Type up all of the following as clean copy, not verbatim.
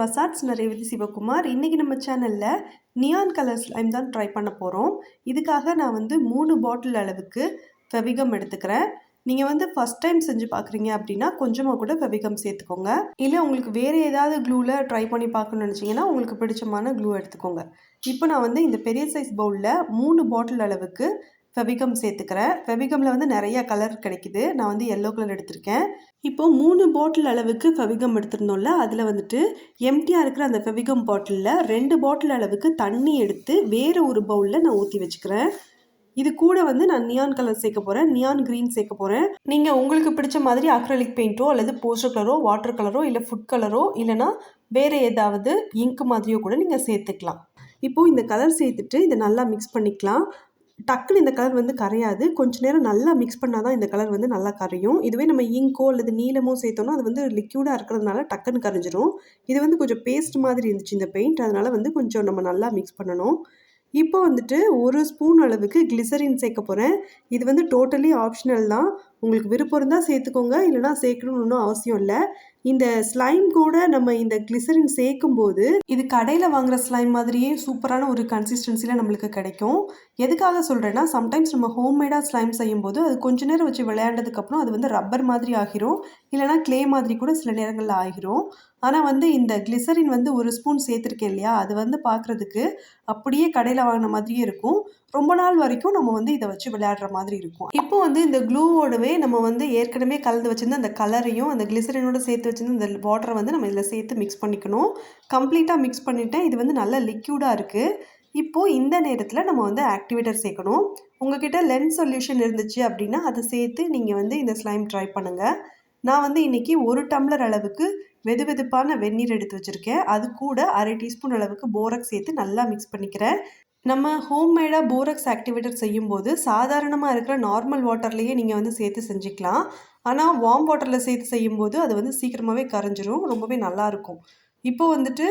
Revasarts நான் ரேவதி சிவகுமார். இன்னைக்கு நம்ம சேனல்ல நியான் கலர் ஸ்லைம் தான் ட்ரை பண்ண போறோம். இதுக்காக நான் வந்து 3 பாட்டில் அளவுக்கு ஃபெவிகம் எடுத்துக்கிறேன். நீங்க வந்து ஃபர்ஸ்ட் டைம் செஞ்சு பார்க்குறீங்க அப்படின்னா கொஞ்சமா கூட ஃபெவிகம் சேர்த்துக்கோங்க. இல்ல உங்களுக்கு வேற ஏதாவது க்ளூல ட்ரை பண்ணி பார்க்கணும்னு நினைச்சீங்கன்னா உங்களுக்கு பிடிச்சமான க்ளூ எடுத்துக்கோங்க. இப்போ நான் வந்து இந்த பெரிய சைஸ் பவுல்ல 3 பாட்டில் அளவுக்கு ஃபெவிகம் சேர்த்துக்கிறேன். ஃபெவிகம்ல வந்து நிறைய கலர் கிடைக்குது. நான் வந்து எல்லோ கலர் எடுத்திருக்கேன். இப்போ 3 பாட்டில் அளவுக்கு ஃபெவிகம் எடுத்திருந்தோம்ல, அதில் வந்துட்டு எம்டியாக இருக்கிற அந்த ஃபெவிகம் பாட்டிலில் 2 பாட்டில் அளவுக்கு தண்ணி எடுத்து வேறு ஒரு பவுலில் நான் ஊற்றி வச்சுக்கிறேன். இது கூட வந்து நான் நியான் கலர் சேர்க்க போகிறேன், நியான் க்ரீன் சேர்க்க போகிறேன். நீங்கள் உங்களுக்கு பிடிச்ச மாதிரி அக்ரலிக் பெயிண்ட்டோ அல்லது போஸ்டர் கலரோ வாட்டர் கலரோ இல்லை ஃபுட் கலரோ இல்லைனா வேறு ஏதாவது இங்க் மாதிரியோ கூட நீங்கள் சேர்த்துக்கலாம். இப்போது இந்த கலர் சேர்த்துட்டு இதை நல்லா மிக்ஸ் பண்ணிக்கலாம். டக்குன்னு இந்த கலர் வந்து கரையாது. கொஞ்ச நேரம் நல்லா மிக்ஸ் பண்ணால் தான் இந்த கலர் வந்து நல்லா கரையும். இதுவே நம்ம இங்கோ அல்லது நீலமோ சேர்த்தோம்னா அது வந்து லிக்யூடாக இருக்கிறதுனால டக்குன்னு கரைஞ்சிரும். இது வந்து கொஞ்சம் பேஸ்ட் மாதிரி இருந்துச்சு இந்த பெயிண்ட். அதனால் வந்து கொஞ்சம் நம்ம நல்லா மிக்ஸ் பண்ணணும். இப்போ வந்துட்டு 1 ஸ்பூன் அளவுக்கு கிளிசரின் சேர்க்க போகிறேன். இது வந்து டோட்டலி ஆப்ஷனல் தான். உங்களுக்கு விருப்பம் இருந்தால் சேர்த்துக்கோங்க, இல்லைனா சேர்க்கணும்னு ஒன்றும் அவசியம் இல்லை. இந்த ஸ்லைம் கூட நம்ம இந்த கிளிசரின் சேர்க்கும்போது இது கடையில் வாங்குகிற ஸ்லைம் மாதிரியே சூப்பரான ஒரு கன்சிஸ்டன்சியில் நம்மளுக்கு கிடைக்கும். எதுக்காக சொல்கிறேன்னா, சம்டைம்ஸ் நம்ம ஹோம்மேடாக ஸ்லைம் செய்யும்போது அது கொஞ்ச நேரம் வச்சு விளையாண்டதுக்கப்புறம் அது வந்து ரப்பர் மாதிரி ஆகிரும், இல்லைனா க்ளே மாதிரி கூட சில நேரங்களில் ஆகிரும். ஆனால் வந்து இந்த கிளிசரின் வந்து 1 ஸ்பூன் சேர்த்துருக்கேன் இல்லையா, அது வந்து பார்க்குறதுக்கு அப்படியே கடையில் வாங்கின மாதிரியே இருக்கும். ரொம்ப நாள் வரைக்கும் நம்ம வந்து இதை வச்சு விளையாடுற மாதிரி இருக்கும். இப்போ வந்து இந்த க்ளூவோடவே நம்ம வந்து ஏற்கனவே கலந்து வச்சுருந்த அந்த கலரையும் அந்த கிளிசரினோட சேர்த்து வச்சுருந்த இந்த வாட்டரை வந்து நம்ம இதில் சேர்த்து மிக்ஸ் பண்ணிக்கணும். கம்ப்ளீட்டாக மிக்ஸ் பண்ணிவிட்டேன். இது வந்து நல்லா லிக்யூடாக இருக்குது. இப்போது இந்த நேரத்தில் நம்ம வந்து ஆக்டிவேட்டர் சேர்க்கணும். உங்ககிட்ட லென்ஸ் சொல்யூஷன் இருந்துச்சு அப்படின்னா அதை சேர்த்து நீங்கள் வந்து இந்த ஸ்லைம் ட்ரை பண்ணுங்கள். நான் வந்து இன்றைக்கி 1 டம்ளர் அளவுக்கு வெது வெதுப்பான வெந்நீர் எடுத்து வச்சுருக்கேன். அது கூட 1/2 டீஸ்பூன் அளவுக்கு போரக்ஸ் சேர்த்து நல்லா மிக்ஸ் பண்ணிக்கிறேன். நம்ம ஹோம்மேடாக போரக்ஸ் ஆக்டிவேட்டர் செய்யும்போது சாதாரணமாக இருக்கிற நார்மல் வாட்டர்லேயே நீங்கள் வந்து சேர்த்து செஞ்சுக்கலாம். ஆனால் வார்ம் வாட்டரில் சேர்த்து செய்யும்போது அது வந்து சீக்கிரமாகவே கரைஞ்சிரும், ரொம்பவே நல்லாயிருக்கும். இப்போது வந்துட்டு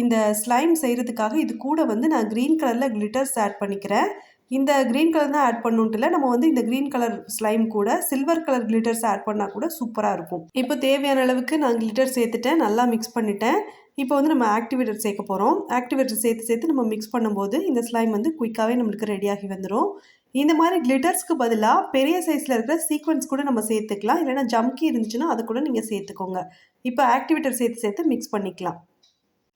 இந்த ஸ்லைம் செய்கிறதுக்காக இது கூட வந்து நான் க்ரீன் கலரில் கிளிட்டர்ஸ் ஆட் பண்ணிக்கிறேன். இந்த க்ரீன் கலர் தான் ஆட் பண்ணணுன்ட்டு இல்லை, நம்ம வந்து இந்த க்ரீன் கலர் ஸ்லைம் கூட சில்வர் கலர் கிளிட்டர்ஸ் ஆட் பண்ணால் கூட சூப்பராக இருக்கும். இப்போ தேவையான அளவுக்கு நான் கிளிட்டர் சேர்த்துட்டேன், நல்லா மிக்ஸ் பண்ணிட்டேன். இப்போ வந்து நம்ம ஆக்டிவேட்டர் சேர்க்க போகிறோம். ஆக்டிவேட்டர் சேர்த்து நம்ம மிக்ஸ் பண்ணும்போது இந்த ஸ்லைம் வந்து குயிக்காகவே நம்மளுக்கு ரெடியாகி வந்துடும். இந்த மாதிரி கிளிட்டர்ஸ்க்கு பதிலாக பெரிய சைஸில் இருக்கிற சீக்வன்ஸ் கூட நம்ம சேர்த்துக்கலாம், இல்லைனா ஜம்கி இருந்துச்சுன்னா அதை கூட நீங்கள் சேர்த்துக்கோங்க. இப்போ ஆக்டிவேட்டர் சேர்த்து மிக்ஸ் பண்ணிக்கலாம்.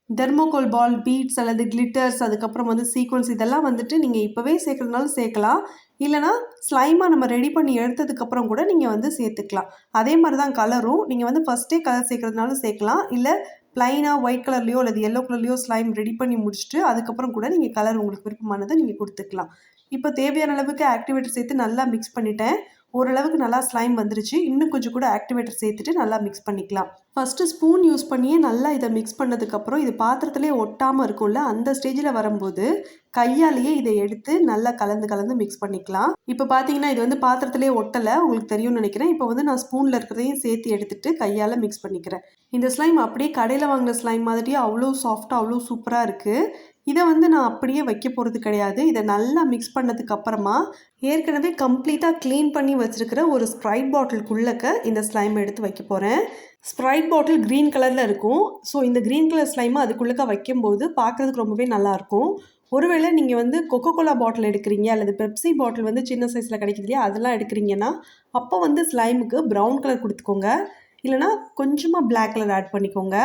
தெர்மோகோல் பால், பீட்ஸ் அல்லது கிளிட்டர்ஸ், அதுக்கப்புறம் வந்து சீக்வன்ஸ், இதெல்லாம் வந்துட்டு நீங்கள் இப்போவே சேர்க்குறதுனாலும் சேர்க்கலாம், இல்லைனா ஸ்லைமாக நம்ம ரெடி பண்ணி எடுத்ததுக்கப்புறம் கூட நீங்கள் வந்து சேர்த்துக்கலாம். அதே மாதிரி தான் கலரும், நீங்கள் வந்து ஃபஸ்ட்டே கலர் சேர்க்குறதுனாலும் சேர்க்கலாம், இல்லை ப்ளைனாக ஒயிட் கலர்லையோ அல்லது எல்லோ கலர்லையோ ஸ்லைம் ரெடி பண்ணி முடிச்சுட்டு அதுக்கப்புறம் கூட நீங்கள் கலர் உங்களுக்கு விருப்பமானதை நீங்கள் கொடுத்துக்கலாம். இப்போ தேவையான அளவுக்கு ஆக்டிவேட்டர் சேர்த்து நல்லா மிக்ஸ் பண்ணிட்டேன். ஓரளவுக்கு நல்லா ஸ்லைம் வந்துருச்சு. இன்னும் கொஞ்சம் கூட ஆக்டிவேட்டர் சேர்த்துட்டு நல்லா மிக்ஸ் பண்ணிக்கலாம். ஃபஸ்ட்டு ஸ்பூன் யூஸ் பண்ணியே நல்லா இதை மிக்ஸ் பண்ணதுக்கப்புறம் இது பாத்திரத்திலே ஒட்டாமல் இருக்கும்ல, அந்த ஸ்டேஜில் வரும்போது கையாலேயே இதை எடுத்து நல்லா கலந்து மிக்ஸ் பண்ணிக்கலாம். இப்போ பார்த்தீங்கன்னா இது வந்து பாத்திரத்திலே ஒட்டலை, உங்களுக்கு தெரியும்னு நினைக்கிறேன். இப்போ வந்து நான் ஸ்பூனில் இருக்கிறதையும் சேர்த்து எடுத்துகிட்டு கையால் மிக்ஸ் பண்ணிக்கிறேன். இந்த ஸ்லைம் அப்படியே கடையில் வாங்கின ஸ்லைம் மாதிரியே அவ்வளோ சாஃப்டாக அவ்வளோ சூப்பராக இருக்குது. இதை வந்து நான் அப்படியே வைக்க போகிறது கிடையாது. இதை நல்லா மிக்ஸ் பண்ணதுக்கு அப்புறமா ஏற்கனவே கம்ப்ளீட்டாக க்ளீன் பண்ணி வச்சுருக்கிற ஒரு ஸ்ப்ரைட் பாட்டிலுக்குள்ளக்க இந்த ஸ்லைம் எடுத்து வைக்க போகிறேன். ஸ்ப்ரைட் பாட்டில் க்ரீன் கலரில் இருக்கும். ஸோ இந்த க்ரீன் கலர் ஸ்லைமை அதுக்குள்ளக்க வைக்கும்போது பார்க்குறதுக்கு ரொம்பவே நல்லாயிருக்கும். ஒருவேளை நீங்கள் வந்து கொக்கோ கோலா பாட்டில் எடுக்கிறீங்க அல்லது பெப்சி பாட்டில் வந்து சின்ன சைஸில் கிடைக்குது இல்லையா, அதெல்லாம் எடுக்கிறீங்கன்னா அப்போ வந்து ஸ்லைமுக்கு ப்ரௌன் கலர் கொடுத்துக்கோங்க, இல்லைனா கொஞ்சமாக பிளாக் கலர் ஆட் பண்ணிக்கோங்க.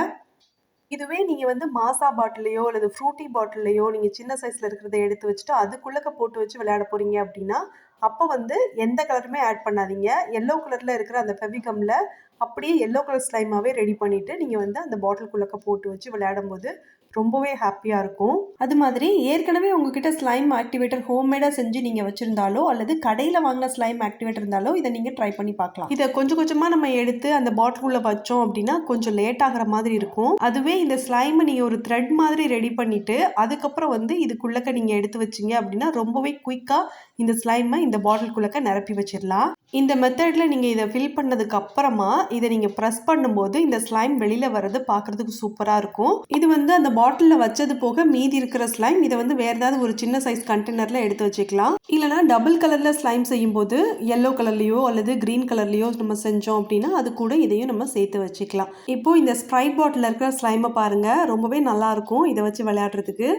இதுவே நீங்கள் வந்து மாசா பாட்டிலையோ அல்லது ஃப்ரூட்டி பாட்டிலையோ நீங்கள் சின்ன சைஸில் இருக்கிறத எடுத்து வச்சுட்டு அதுக்குள்ளக்க போட்டு வச்சு விளையாட போகிறீங்க அப்படின்னா அப்போ வந்து எந்த கலருமே ஆட் பண்ணாதீங்க. எல்லோ கலரில் இருக்கிற அந்த ஃபெவிகமில் அப்படியே எல்லோ கலர் ஸ்லைமாகவே ரெடி பண்ணிவிட்டு நீங்கள் வந்து அந்த பாட்டிலுக்குள்ளக்க போட்டு வச்சு விளையாடும் போது ரொம்பவே ஹாப்பியாக இருக்கும். அது மாதிரி ஏற்கனவே உங்ககிட்ட ஸ்லைம் ஆக்டிவேட்டர் ஹோம்மேடாக செஞ்சு நீங்கள் வச்சுருந்தாலோ அல்லது கடையில் வாங்கின ஸ்லைம் ஆக்டிவேட்டர் இருந்தாலோ இதை நீங்கள் ட்ரை பண்ணி பார்க்கலாம். இதை கொஞ்சமாக நம்ம எடுத்து அந்த பாட்டிலுக்குள்ளே வச்சோம் அப்படின்னா கொஞ்சம் லேட் ஆகிற மாதிரி இருக்கும். அதுவே இந்த ஸ்லைமை நீங்கள் ஒரு த்ரெட் மாதிரி ரெடி பண்ணிவிட்டு அதுக்கப்புறம் வந்து இதுக்குள்ளக்க நீங்கள் எடுத்து வச்சிங்க அப்படின்னா ரொம்பவே குயிக்காக இந்த ஸ்லைமை இந்த பாட்டிலுக்குள்ளக்க நிரப்பி வச்சிடலாம். இந்த மெத்தடில் நீங்கள் இதை ஃபில் பண்ணதுக்கு அப்புறமா இதை நீங்கள் ப்ரெஸ் பண்ணும்போது இந்த ஸ்லைம் வெளியில் வர்றது பார்க்குறதுக்கு சூப்பராக இருக்கும். இது வந்து அந்த பாட்டிலில் வச்சது போக மீதி இருக்கிற ஸ்லைம் இதை வந்து வேறு ஏதாவது ஒரு சின்ன சைஸ் கண்டெய்னரில் எடுத்து வச்சுக்கலாம். இல்லைனா டபுள் கலரில் ஸ்லைம் செய்யும்போது எல்லோ கலர்லேயோ அல்லது க்ரீன் கலர்லேயோ நம்ம செஞ்சோம் அப்படின்னா அது கூட இதையும் நம்ம சேர்த்து வச்சுக்கலாம். இப்போது இந்த ஸ்ப்ரைட் பாட்டிலில் இருக்கிற ஸ்லைமை பாருங்கள், ரொம்பவே நல்லாயிருக்கும் இதை வச்சு விளையாடுறதுக்கு.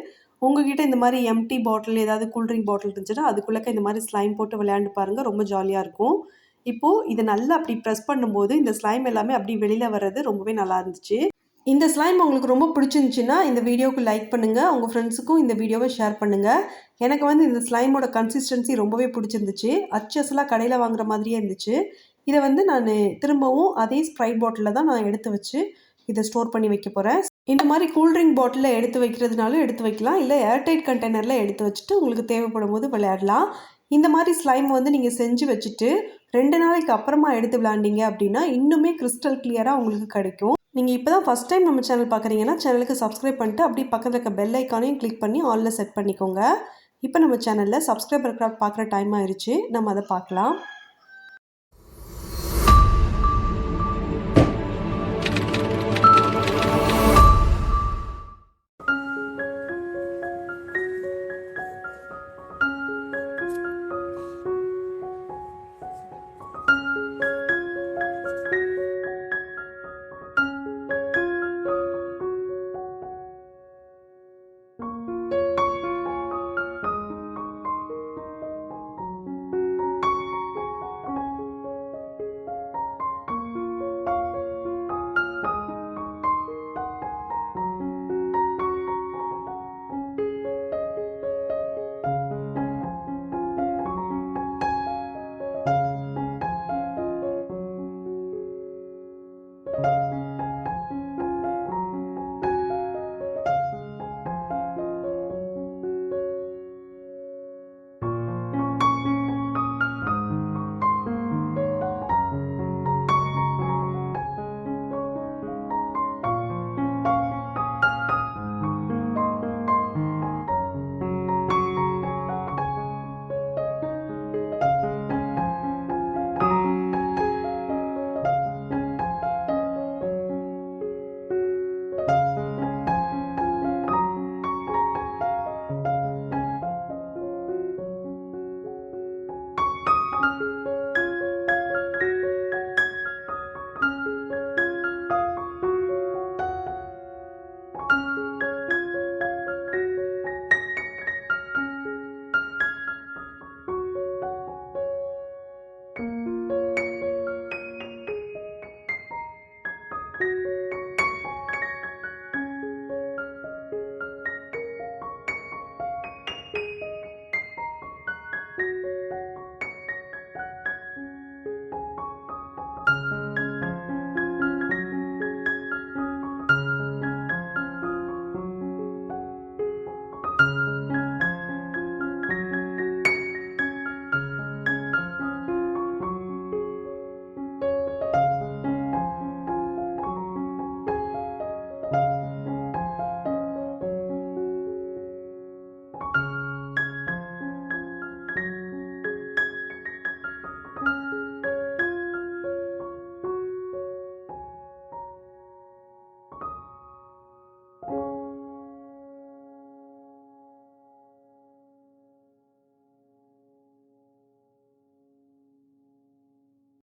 உங்ககிட்ட இந்த மாதிரி எம்டி பாட்டில் ஏதாவது கூல்ட்ரிங்க் பாட்டில் இருந்துச்சுன்னா அதுக்குள்ளே இந்த மாதிரி ஸ்லைம் போட்டு விளையாண்டு பாருங்கள், ரொம்ப ஜாலியாக இருக்கும். இப்போது இதை நல்லா அப்படி ப்ரெஸ் பண்ணும்போது இந்த ஸ்லைம் எல்லாமே அப்படி வெளியில் வர்றது ரொம்பவே நல்லா இருந்துச்சு. இந்த ஸ்லைம் உங்களுக்கு ரொம்ப பிடிச்சிருந்துச்சின்னா இந்த வீடியோவுக்கு லைக் பண்ணுங்கள், உங்கள் ஃப்ரெண்ட்ஸுக்கும் இந்த வீடியோவை ஷேர் பண்ணுங்கள். எனக்கு வந்து இந்த ஸ்லைமோட கன்சிஸ்டன்சி ரொம்பவே பிடிச்சிருந்துச்சு. அச்சஸ்லாம் கடையில் வாங்குற மாதிரியே இருந்துச்சு. இதை வந்து நான் திரும்பவும் அதே ஸ்ப்ரைட் பாட்டிலில் தான் நான் எடுத்து வச்சு இதை ஸ்டோர் பண்ணி வைக்க போகிறேன். இந்த மாதிரி கூல்ட்ரிங்க் பாட்டிலில் எடுத்து வைக்கிறதுனாலும் எடுத்து வைக்கலாம், இல்லை ஏர்டைட் கண்டெய்னரில் எடுத்து வச்சுட்டு உங்களுக்கு தேவைப்படும் போது விளையாடலாம். இந்த மாதிரி ஸ்லைம் வந்து நீங்கள் செஞ்சு வச்சுட்டு 2 நாளைக்கு அப்புறமா எடுத்து விளையாண்டிங்க அப்படின்னா இன்னுமே கிறிஸ்டல் கிளியராக உங்களுக்கு கிடைக்கும். நீங்கள் இப்போ தான் ஃபஸ்ட் டைம் நம்ம சேனல் பார்க்குறீங்கன்னா சேனலுக்கு சப்ஸ்கிரைப் பண்ணிட்டு அப்படியே பக்கத்தில் இருக்க பெல் ஐக்கானையும் கிளிக் பண்ணி ஆலில் செட் பண்ணிக்கோங்க. இப்போ நம்ம சேனலில் சப்ஸ்கிரைபர் கிராஃப்ட் பார்க்குற டைம் ஆயிடுச்சு, நம்ம அதை பார்க்கலாம்.